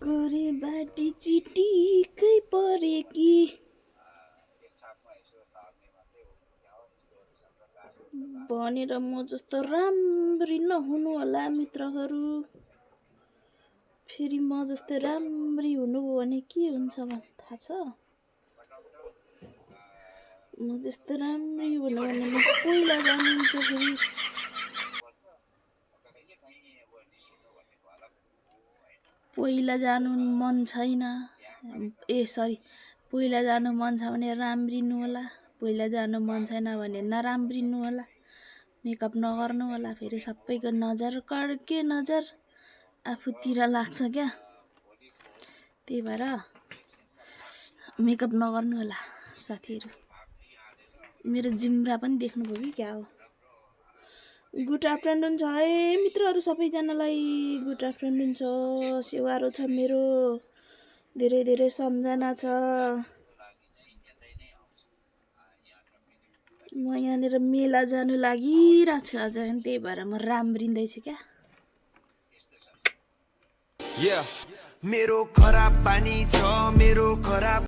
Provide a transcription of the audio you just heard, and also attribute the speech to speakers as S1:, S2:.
S1: गोरे बाटी चिटिकै परे कि भनेर म जस्तो राम्री नहुनु होला मित्रहरू। फेरि म जस्तो राम्री हुनु भने के हुन्छ भने थाहा छ? म जस्तो राम्री हुनु भने म पहिला जान्छु फेरि। पहिला जानु मन छैन पहिला जानु मन छ भने राम्रिनु होला, पहिला जानु मन छैन भने नराम्रिनु होला, मेकअप नगर्नु होला। फेरि सबैको नजर कर्के नजर आफूतिर लाग्छ क्या। त्यही भएर मेकअप नगर्नु होला साथीहरू। मेरो जिम्रा पनि देख्नुभयो कि क्या हो। गुड आफ्टरनुन छ है मित्रहरू सबैजनालाई। गुड आफ्टरनुन छ। सेवारो छ मेरो। धेरै धेरै सम्झना छ। म यहाँनिर मेला जानु लागिरहेको छु आज। त्यही भएर म राम्रिँदैछु क्या।
S2: मेरो खराब पानी छ, मेरो खराब